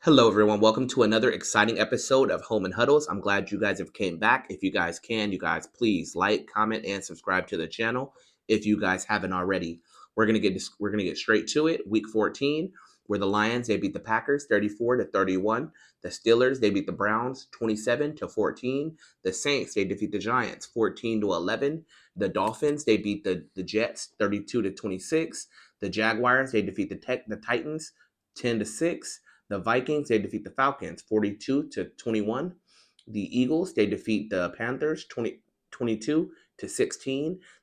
Hello, everyone. Welcome to another exciting episode of Home and Huddles. I'm glad you guys have came back. If you guys can, you guys please like, comment, and subscribe to the channel. If you guys haven't already, we're gonna get straight to it. Week 14, where the Lions they beat the Packers 34-31. The Steelers they beat the Browns 27-14. The Saints they defeat the Giants 14-11. The Dolphins they beat the Jets 32-26. The Jaguars they defeat the Titans 10-6. The Vikings, they defeat the Falcons 42-21. The Eagles, they defeat the Panthers 22-16.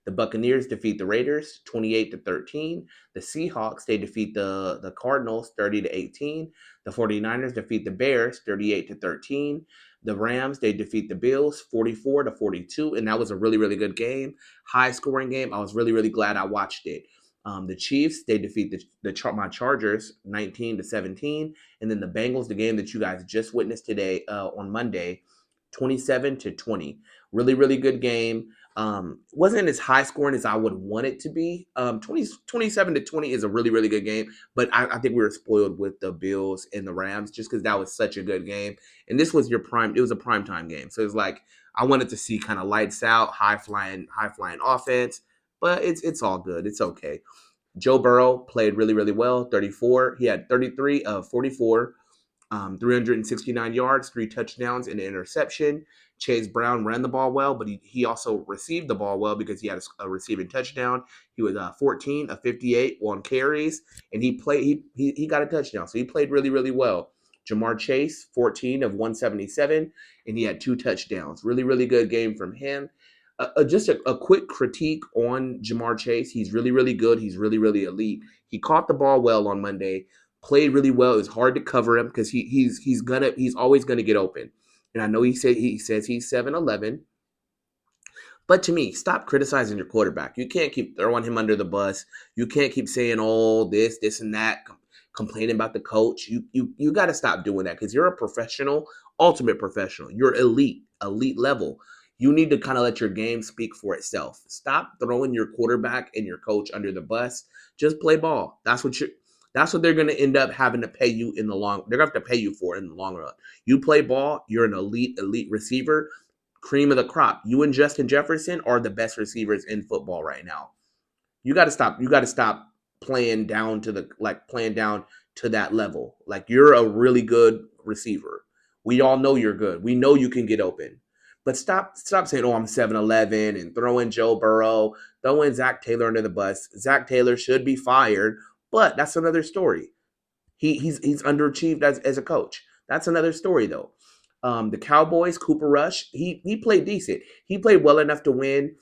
The Buccaneers defeat the Raiders 28-13. The Seahawks, they defeat the Cardinals 30-18. The 49ers defeat the Bears 38-13. The Rams, they defeat the Bills 44-42. And that was a really, really good game. High scoring game. I was really, really glad I watched it. The Chiefs, they defeat my Chargers 19-17. And then the Bengals, the game that you guys just witnessed today on Monday, 27-20. Really, really good game. Wasn't as high scoring as I would want it to be. 27-20 is a really, really good game. But I think we were spoiled with the Bills and the Rams just because that was such a good game. And this was it was a primetime game. So it's like I wanted to see kind of lights out, high flying offense. But it's all good. It's okay. Joe Burrow played really, really well. 34. He had 33 of 44, 369 yards, 3 touchdowns, and an interception. Chase Brown ran the ball well, but he also received the ball well because he had a receiving touchdown. He was 14 of 58 on carries, and he got a touchdown. So he played really, really well. Jamar Chase, 14 of 177, and he had 2 touchdowns. Really, really good game from him. Just a quick critique on Jamar Chase. He's really, really good. He's really, really elite. He caught the ball well on Monday, played really well. It was hard to cover him because he's always gonna get open. And I know he says he's 7'11", but to me, stop criticizing your quarterback. You can't keep throwing him under the bus. You can't keep saying, "Oh, this, and that," complaining about the coach. You got to stop doing that because you're a professional, ultimate professional. You're elite level. You need to kind of let your game speak for itself. Stop throwing your quarterback and your coach under the bus. Just play ball. That's what they're going to end up having to pay you in the long. They're going to have to pay you for it in the long run. You play ball. You're an elite receiver, cream of the crop. You and Justin Jefferson are the best receivers in football right now. You got to stop. You got to stop playing down to that level. Like you're a really good receiver. We all know you're good. We know you can get open. But stop saying, "Oh, I'm 7'11" and throwing Joe Burrow, throwing Zach Taylor under the bus. Zach Taylor should be fired, but that's another story. He's underachieved as a coach. That's another story though. The Cowboys, Cooper Rush, he played decent. He played well enough to win.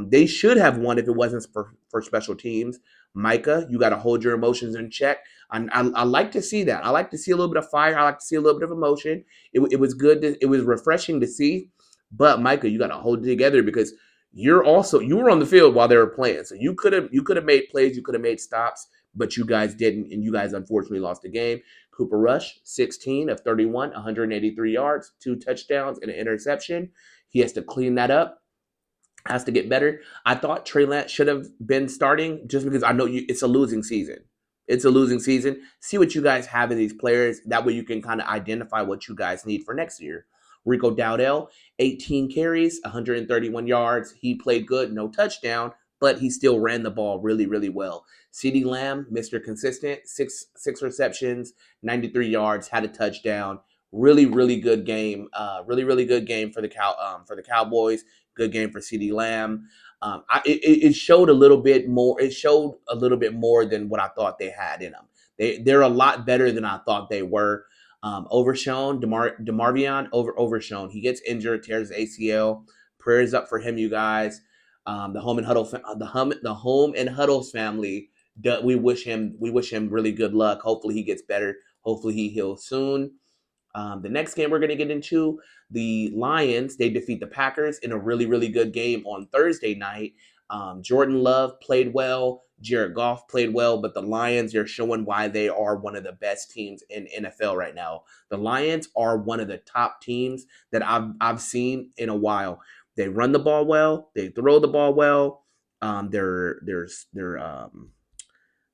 They should have won if it wasn't for special teams. Micah, you got to hold your emotions in check. I like to see that. I like to see a little bit of fire. I like to see a little bit of emotion. It was good. It was refreshing to see. But Micah, you got to hold it together because you were on the field while they were playing. So you could have made plays. You could have made stops, but you guys didn't, and you guys unfortunately lost the game. Cooper Rush, 16 of 31, 183 yards, 2 touchdowns, and an interception. He has to clean that up, has to get better. I thought Trey Lance should have been starting just because I know it's a losing season. It's a losing season. See what you guys have in these players. That way you can kind of identify what you guys need for next year. Rico Dowdell, 18 carries, 131 yards. He played good, no touchdown, but he still ran the ball really, really well. CeeDee Lamb, Mr. Consistent, six receptions, 93 yards, had a touchdown. Really, really good game. Really, really good game for the Cowboys. Good game for CeeDee Lamb. It showed a little bit more. It showed a little bit more than what I thought they had in them. They're a lot better than I thought they were. Overshown, DeMarvion overshown. He gets injured, tears his ACL. Prayers up for him, you guys. The home and Huddles family. We wish him really good luck. Hopefully he gets better. Hopefully he heals soon. The next game we're going to get into, the Lions, they defeat the Packers in a really, really good game on Thursday night. Jordan Love played well. Jared Goff played well, but the Lions are showing why they are one of the best teams in NFL right now. The Lions are one of the top teams that I've seen in a while. They run the ball well. They throw the ball well. Their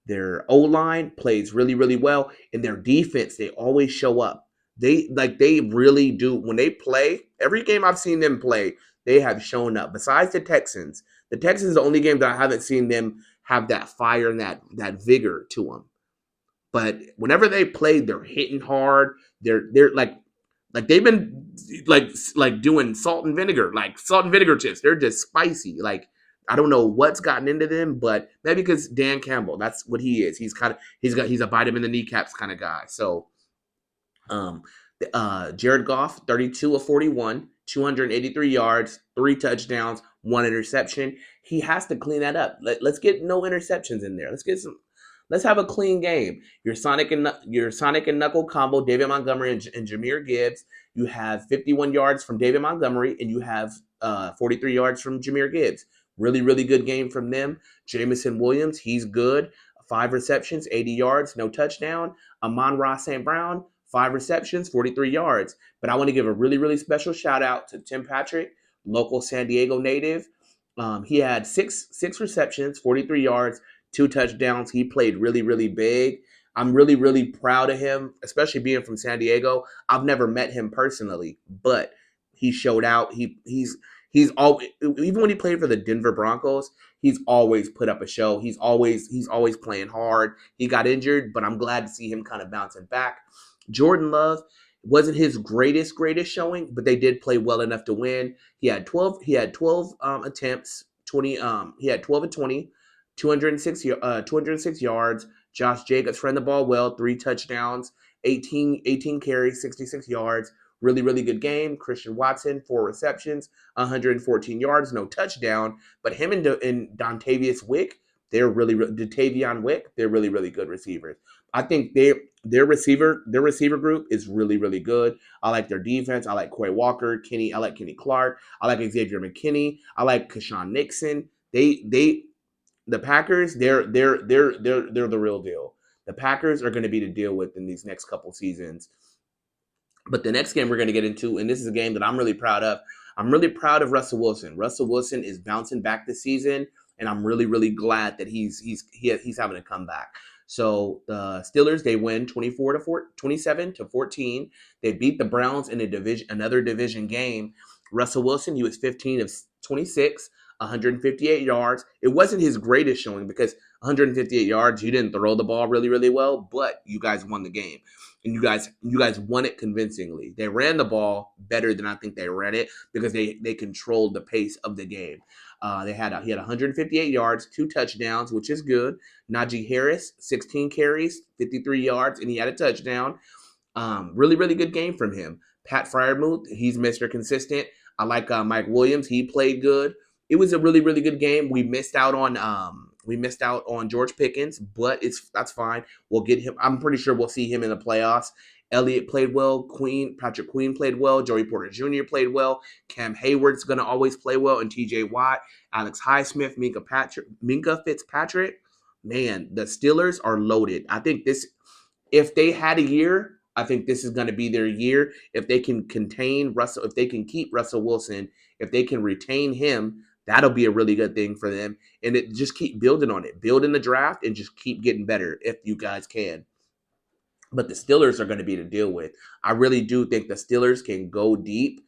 Their O-line plays really, really well. And their defense, they always show up. They really do. When they play, every game I've seen them play, they have shown up. Besides the Texans. The Texans are the only game that I haven't seen them have that fire and that vigor to them. But whenever they play, they're hitting hard. They're like they've been like doing salt and vinegar chips. They're just spicy. Like I don't know what's gotten into them, but maybe because Dan Campbell, that's what he is. He's a bite him in the kneecaps kind of guy. So um Jared Goff, 32 of 41, 283 yards, 3 touchdowns, 1 interception. He has to clean that up. Let's get no interceptions in there. Let's have a clean game. Your Sonic and Knuckle combo, David Montgomery and Jahmyr Gibbs. You have 51 yards from David Montgomery, and you have 43 yards from Jahmyr Gibbs. Really, really good game from them. Jamison Williams, he's good. 5 receptions, 80 yards, no touchdown. Amon-Ra St. Brown, 5 receptions, 43 yards. But I want to give a really, really special shout out to Tim Patrick, local San Diego native. He had six receptions, 43 yards, 2 touchdowns. He played really, really big. I'm really, really proud of him, especially being from San Diego. I've never met him personally, but he showed out. He's always, even when he played for the Denver Broncos, he's always put up a show. He's always playing hard. He got injured, but I'm glad to see him kind of bouncing back. Jordan Love wasn't his greatest showing, but they did play well enough to win. He had 12 attempts, 20 he had 12 of 20, 206 yards. Josh Jacobs ran the ball well, 3 touchdowns, 18 carries, 66 yards. Really, really good game. Christian Watson, 4 receptions, 114 yards, no touchdown. But him and Dontavious Wick, Datavion Wick, they're really, really good receivers. I think their receiver group is really, really good. I like their defense. I like Quay Walker, I like Kenny Clark. I like Xavier McKinney. I like Keshaun Nixon. The Packers, they're the real deal. The Packers are going to be to deal with in these next couple seasons. But the next game we're going to get into, and this is a game that I'm really proud of. I'm really proud of Russell Wilson. Russell Wilson is bouncing back this season, and I'm really, really glad that he's having a comeback. So the Steelers, they win 27-14. They beat the Browns in another division game. Russell Wilson, he was 15 of 26, 158 yards. It wasn't his greatest showing because 158 yards, you didn't throw the ball really, really well, but you guys won the game. And you guys won it convincingly. They ran the ball better than I think they ran it because they controlled the pace of the game. He had 158 yards, 2 touchdowns, which is good. Najee Harris, 16 carries, 53 yards, and he had a touchdown. Really, really good game from him. Pat Freiermuth, he's Mr. Consistent. I like Mike Williams. He played good. It was a really, really good game. We missed out on George Pickens, but that's fine. We'll get him. I'm pretty sure we'll see him in the playoffs. Elliott played well. Patrick Queen played well. Joey Porter Jr. played well. Cam Hayward's going to always play well. And T.J. Watt, Alex Highsmith, Minka Fitzpatrick. Man, the Steelers are loaded. I think if they had a year, I think this is going to be their year. If they can contain Russell, if they can keep Russell Wilson, if they can retain him, that'll be a really good thing for them. And just keep building on it. Build in the draft and just keep getting better if you guys can. But the Steelers are going to be to deal with. I really do think the Steelers can go deep.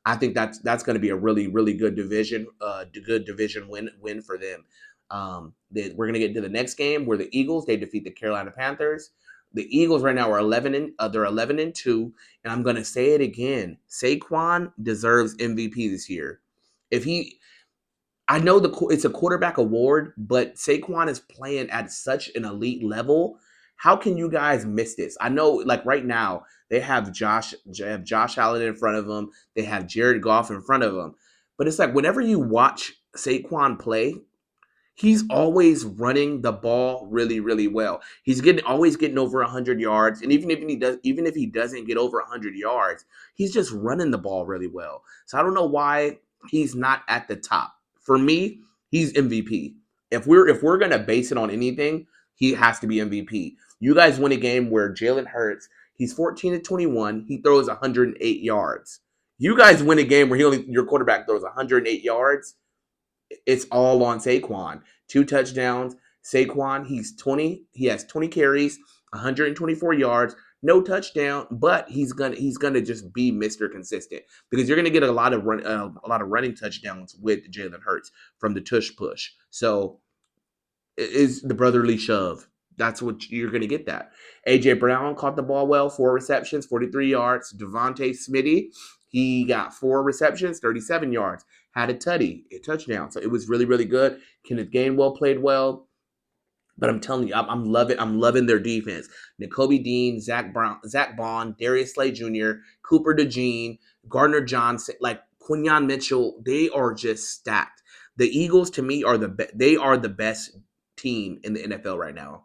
I think that's going to be a really, really good division win for them. We're going to get into the next game where the Eagles, they defeat the Carolina Panthers. The Eagles right now are 11-2, and I'm going to say it again. Saquon deserves MVP this year. I know it's a quarterback award, but Saquon is playing at such an elite level. How can you guys miss this? I know, like right now, they have Josh Allen in front of them. They have Jared Goff in front of them. But it's like whenever you watch Saquon play, he's always running the ball really, really well. He's always getting over 100 yards, and even if he doesn't get over 100 yards, he's just running the ball really well. So I don't know why he's not at the top. For me, he's MVP. If we're gonna base it on anything, he has to be MVP. You guys win a game where Jalen Hurts, he's 14-21, he throws 108 yards. You guys win a game where your quarterback throws 108 yards. It's all on Saquon. 2 touchdowns, Saquon, he has 20 carries, 124 yards, no touchdown, but he's gonna just be Mr. Consistent because you're gonna get a lot of running touchdowns with Jalen Hurts from the tush push. So it is the brotherly shove. That's what you're gonna get. That AJ Brown caught the ball well, 4 receptions, 43 yards. Devontae Smitty, he got 4 receptions, 37 yards, had a touchdown. So it was really really good. Kenneth Gainwell played well. But I'm telling you, I'm loving their defense. N'Kobe Dean, Zach Bond, Darius Slay Jr., Cooper DeJean, Gardner Johnson, like Quinyon Mitchell. They are just stacked. The Eagles, to me, they are the best team in the NFL right now.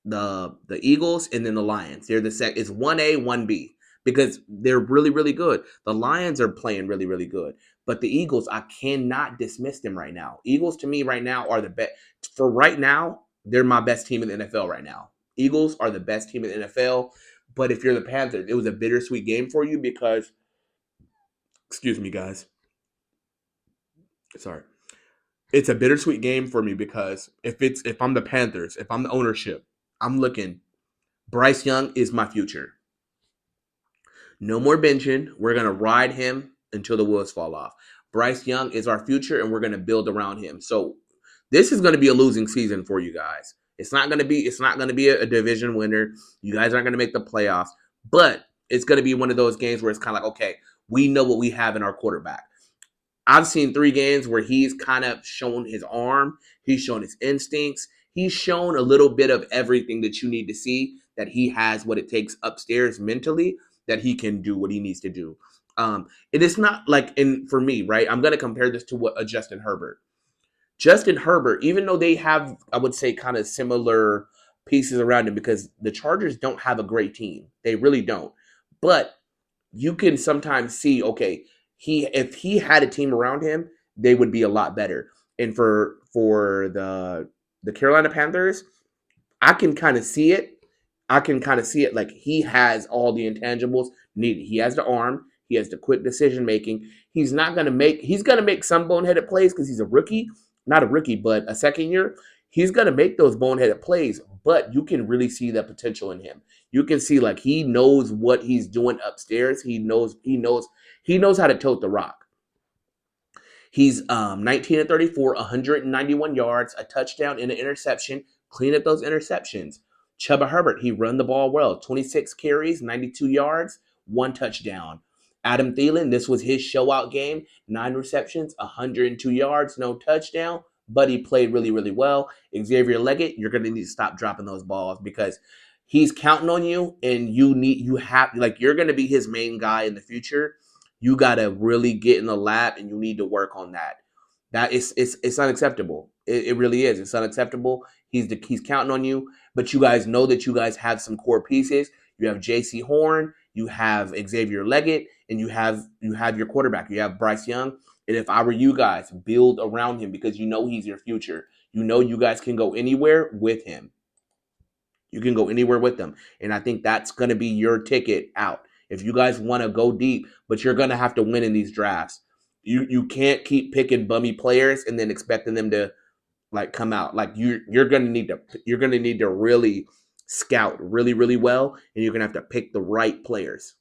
The Eagles and then the Lions. They're it's 1A, 1B because they're really really good. The Lions are playing really really good. But the Eagles, I cannot dismiss them right now. Eagles to me right now are the best. For right now, they're my best team in the NFL right now. Eagles are the best team in the NFL. But if you're the Panthers, it was a bittersweet game for you because, excuse me, guys. Sorry. It's a bittersweet game for me because if I'm the Panthers, if I'm the ownership, I'm looking. Bryce Young is my future. No more benching. We're going to ride him until the wheels fall off. Bryce Young is our future, and we're going to build around him. So this is going to be a losing season for you guys. It's not going to be a division winner. You guys aren't going to make the playoffs, but it's going to be one of those games where it's kind of like, okay, we know what we have in our quarterback. I've seen 3 games where he's kind of shown his arm, he's shown his instincts, he's shown a little bit of everything that you need to see, that he has what it takes upstairs mentally, that he can do what he needs to do. It is not like, for me, right? I'm going to compare this to what Justin Herbert. Justin Herbert, even though they have, I would say, kind of similar pieces around him, because the Chargers don't have a great team. They really don't. But you can sometimes see, okay, if he had a team around him, they would be a lot better. And for the Carolina Panthers, I can kind of see it. Like he has all the intangibles needed. He has the arm. He has the quick decision making. He's gonna make some boneheaded plays because he's a rookie, not a rookie, but a second year. He's gonna make those boneheaded plays, but you can really see the potential in him. You can see like he knows what he's doing upstairs. He knows how to tote the rock. He's 19 and 34, 191 yards, a touchdown and an interception. Clean up those interceptions. Chuba Herbert, he run the ball well. 26 carries, 92 yards, 1 touchdown. Adam Thielen, this was his show-out game. 9 receptions, 102 yards, no touchdown, but he played really, really well. Xavier Leggett, you're going to need to stop dropping those balls because he's counting on you, and you're going to be his main guy in the future. You got to really get in the lab, and you need to work on that. It's unacceptable. It really is. It's unacceptable. He's counting on you, but you guys know that you guys have some core pieces. You have J.C. Horn, you have Xavier Leggett, and you have your quarterback. You have Bryce Young. And if I were you guys, build around him because you know he's your future. You know you guys can go anywhere with him. You can go anywhere with them. And I think that's going to be your ticket out. If you guys want to go deep, but you're going to have to win in these drafts. You can't keep picking bummy players and then expecting them to like come out. Like you're going to need to really scout really really well, and you're going to have to pick the right players.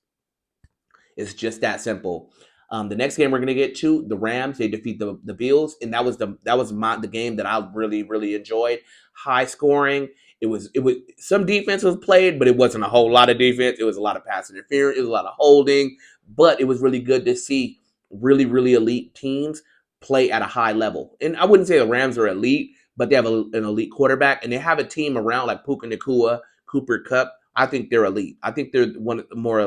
It's just that simple. The next game we're going to get to, the Rams, they defeat the Bills, and that was the game that I really really enjoyed. High scoring. It was some defense was played, but it wasn't a whole lot of defense. It was a lot of pass interference. It was a lot of holding, but it was really good to see really really elite teams play at a high level. And I wouldn't say the Rams are elite, but they have an elite quarterback, and they have a team around like Puka Nacua, Cooper Kupp. I think they're elite. I think they're one of the more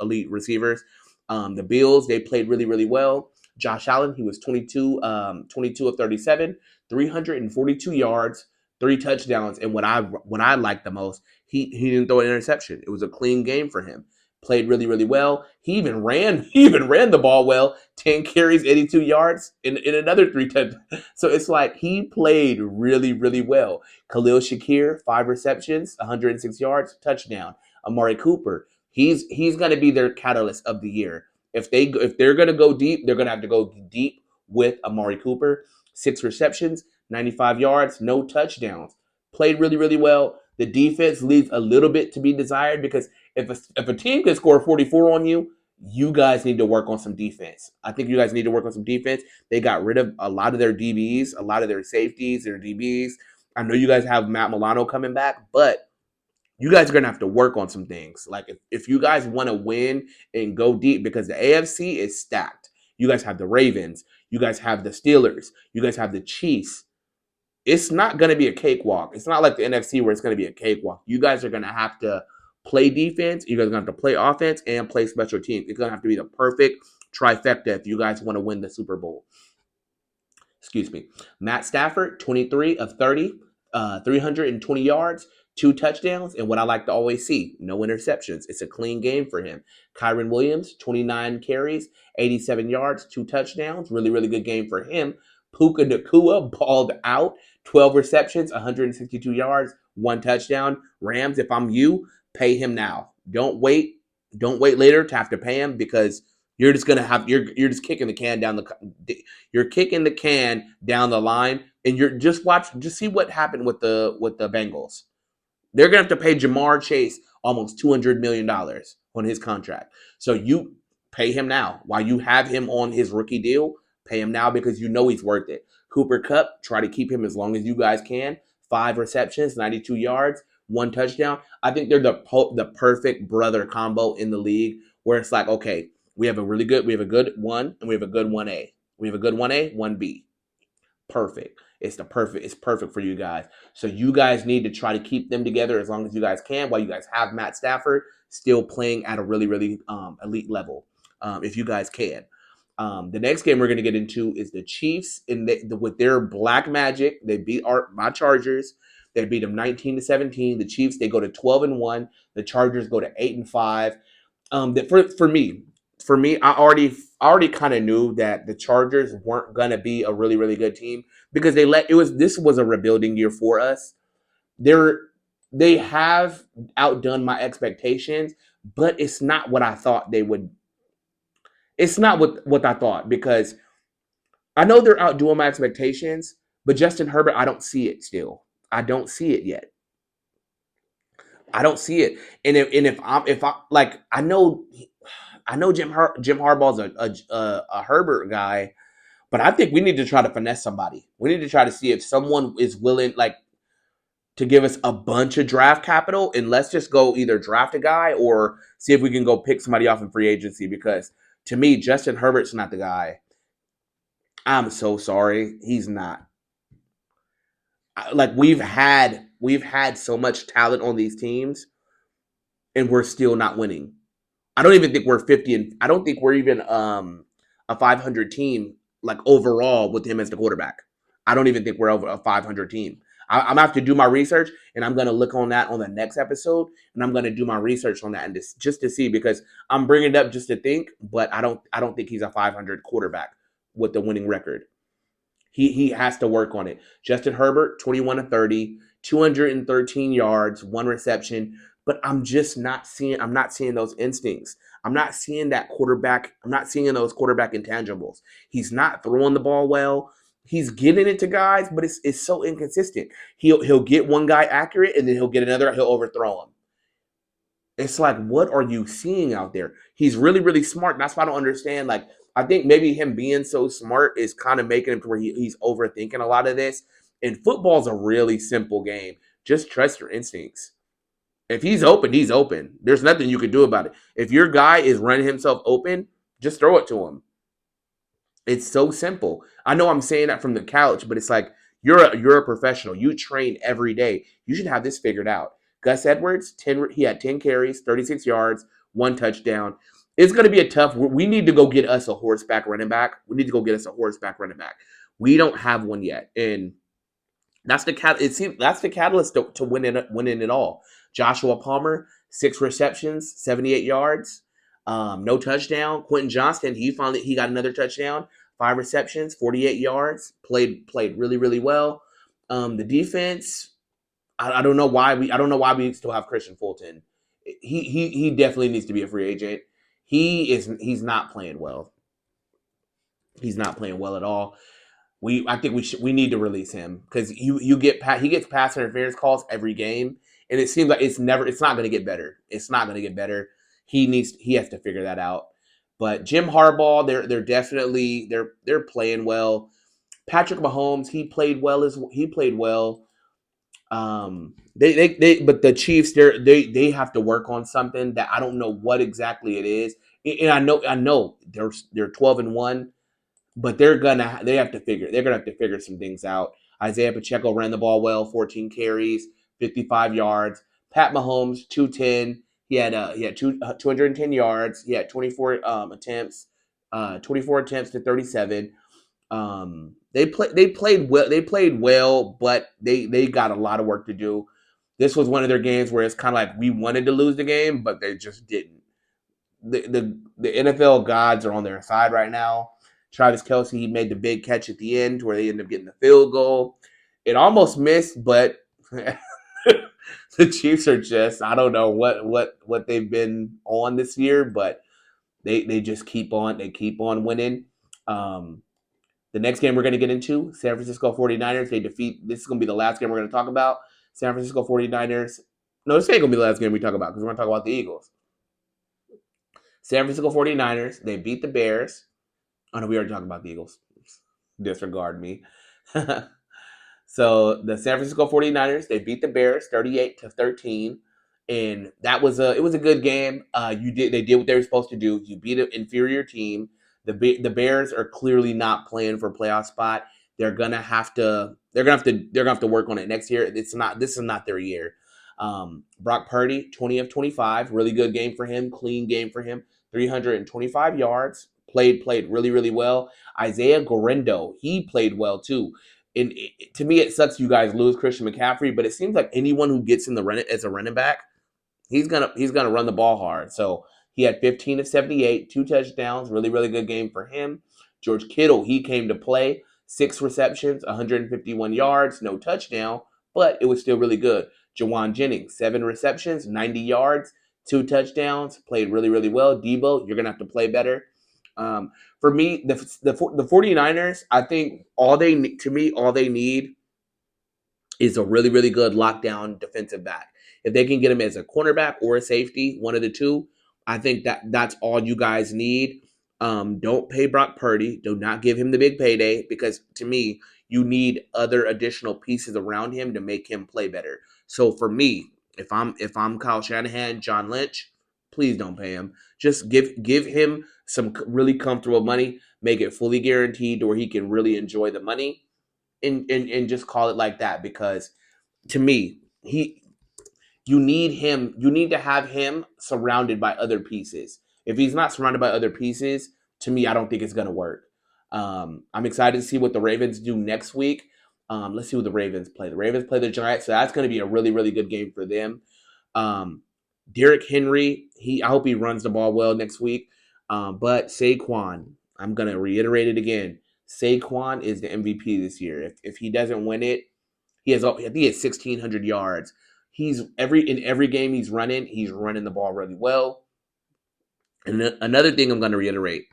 elite receivers. The Bills, they played really, really well. Josh Allen, he was 22 of 37, 342 yards, 3 touchdowns. And what I liked the most, he didn't throw an interception. It was a clean game for him. Played really, really well. He even ran the ball well. 10 carries, 82 yards, in another 3 touchdowns. So it's like he played really, really well. Khalil Shakir, 5 receptions, 106 yards, touchdown. Amari Cooper, he's going to be their catalyst of the year. If they're going to go deep, they're going to have to go deep with Amari Cooper. 6 receptions, 95 yards, no touchdowns. played really, really well. The defense leaves a little bit to be desired because if a team can score 44 on you, you guys need to work on some defense. I think you guys need to work on some defense. They got rid of a lot of their DBs, a lot of their safeties, their DBs. I know you guys have Matt Milano coming back, but you guys are going to have to work on some things. Like if you guys want to win and go deep, because the AFC is stacked. You guys have the Ravens. You guys have the Steelers. You guys have the Chiefs. It's not going to be a cakewalk. It's not like the NFC where it's going to be a cakewalk. You guys are going to have to play defense. You guys are going to have to play offense and play special teams. It's going to have to be the perfect trifecta if you guys want to win the Super Bowl. Excuse me. Matt Stafford, 23 of 30, 320 yards, 2 touchdowns, and what I like to always see, no interceptions. It's a clean game for him. Kyron Williams, 29 carries, 87 yards, 2 touchdowns. Really, really good game for him. Puka Nacua balled out, 12 receptions, 162 yards, 1 touchdown. Rams, if I'm you, pay him now. Don't wait. Don't wait later to have to pay him because you're just gonna have you're just kicking the can down the line, and you're just see what happened with the Bengals. They're gonna have to pay Jamar Chase almost $200 million on his contract. So you pay him now while you have him on his rookie deal. Pay him now because you know he's worth it. Cooper Kupp, try to keep him as long as you guys can. 5 receptions, 92 yards, 1 touchdown. I think they're the perfect brother combo in the league where it's like, okay, we have a good 1 and we have a good 1A. We have a good 1A, 1B. Perfect. It's perfect for you guys. So you guys need to try to keep them together as long as you guys can while you guys have Matt Stafford still playing at a really, really elite level, if you guys can. The next game we're going to get into is the Chiefs with their black magic. They beat my Chargers. They beat them 19-17. The Chiefs, they go to 12-1. The Chargers go to 8-5. For me, I already kind of knew that the Chargers weren't gonna be a really, really good team because this was a rebuilding year for us. They have outdone my expectations, but it's not what I thought they would. It's not what I thought because I know they're outdoing my expectations, but Justin Herbert, I don't see it still. I don't see it yet. I don't see it. And if I like, I know Jim Harbaugh's a Herbert guy, but I think we need to try to finesse somebody. We need to try to see if someone is willing, like, to give us a bunch of draft capital, and let's just go either draft a guy or see if we can go pick somebody off in free agency. Because to me, Justin Herbert's not the guy. I'm so sorry, he's not. Like we've had so much talent on these teams, and we're still not winning. I don't even think we're 50, and I don't think we're even a 500 team like overall with him as the quarterback. I don't even think we're over a 500 team. I'm gonna have to do my research, and I'm gonna look on that on the next episode, and I'm gonna do my research on that and just to see because I'm bringing it up just to think, but I don't think he's a 500 quarterback with the winning record. He has to work on it. Justin Herbert, 21-30, 213 yards, 1 reception. But I'm not seeing those instincts. I'm not seeing that quarterback. I'm not seeing those quarterback intangibles. He's not throwing the ball well. He's getting it to guys, but it's so inconsistent. He'll get one guy accurate, and then he'll get another. He'll overthrow him. It's like, what are you seeing out there? He's really, really smart. That's why I don't understand. Like, I think maybe him being so smart is kind of making him to where he's overthinking a lot of this. And football's a really simple game. Just trust your instincts. If he's open, he's open. There's nothing you can do about it. If your guy is running himself open, just throw it to him. It's so simple. I know I'm saying that from the couch, but it's like you're a professional. You train every day. You should have this figured out. Gus Edwards, he had 10 carries, 36 yards, 1 touchdown. It's going to be a tough. We need to go get us a horseback running back. We don't have one yet, and that's the catalyst to winning it all. Joshua Palmer, 6 receptions, 78 yards, no touchdown. Quentin Johnston, he got another touchdown, 5 receptions, 48 yards. Played really, really well. The defense, I don't know why we still have Christian Fulton. He definitely needs to be a free agent. He's not playing well. He's not playing well at all. I think we need to release him because he gets pass interference calls every game, and it seems like it's not going to get better. It's not going to get better. He has to figure that out. But Jim Harbaugh, they're definitely they're playing well. Patrick Mahomes, he played well. But the Chiefs, they have to work on something that I don't know what exactly it is. And I know they're 12-1, but they're gonna have to figure some things out. Isaiah Pacheco ran the ball well, 14 carries, 55 yards. Pat Mahomes, 210. He had 210 yards. He had 24 attempts to 37. They played well, but they got a lot of work to do. This was one of their games where it's kind of like we wanted to lose the game, but they just didn't. The NFL gods are on their side right now. Travis Kelce, he made the big catch at the end where they ended up getting the field goal. It almost missed, but the Chiefs are just I don't know what they've been on this year, but they just keep on winning. The next game we're going to get into, San Francisco 49ers, this is going to be the last game we're going to talk about. San Francisco 49ers. No, this ain't going to be the last game we talk about because we're going to talk about the Eagles. San Francisco 49ers, they beat the Bears. Oh, no, we already talked about the Eagles. Disregard me. So the San Francisco 49ers, they beat the Bears 38-13. And it was a good game. They did what they were supposed to do. You beat an inferior team. The Bears are clearly not playing for a playoff spot. They're gonna have to work on it next year. This is not their year. Brock Purdy, 20 of 25, really good game for him, clean game for him, 325 yards, played really, really well. Isaiah Guerrero, he played well too. And to me, it sucks you guys lose Christian McCaffrey, but it seems like anyone who gets in the run as a running back, he's gonna run the ball hard. So he had 15 of 78, 2 touchdowns, really, really good game for him. George Kittle, he came to play, 6 receptions, 151 yards, no touchdown, but it was still really good. Jawan Jennings, 7 receptions, 90 yards, 2 touchdowns, played really, really well. Debo, you're gonna have to play better. For me, the 49ers, I think all they need is a really, really good lockdown defensive back. If they can get him as a cornerback or a safety, one of the two, I think that's all you guys need. Don't pay Brock Purdy. Do not give him the big payday because to me, you need other additional pieces around him to make him play better. So for me, if I'm Kyle Shanahan, John Lynch, please don't pay him. Just give him some really comfortable money, make it fully guaranteed where he can really enjoy the money and just call it like that because to me, you need to have him surrounded by other pieces. If he's not surrounded by other pieces, to me, I don't think it's gonna work. I'm excited to see what the Ravens do next week. Let's see who the Ravens play. The Ravens play the Giants, so that's going to be a really, really good game for them. Derrick Henry, I hope he runs the ball well next week. But Saquon, I'm going to reiterate it again. Saquon is the MVP this year. If he doesn't win it, I think he has 1,600 yards. In every game he's running the ball really well. And another thing I'm going to reiterate,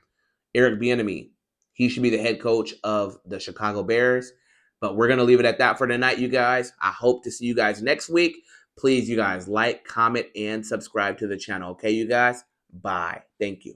Eric Bieniemy, he should be the head coach of the Chicago Bears. But we're going to leave it at that for tonight, you guys. I hope to see you guys next week. Please, you guys, like, comment, and subscribe to the channel. Okay, you guys? Bye. Thank you.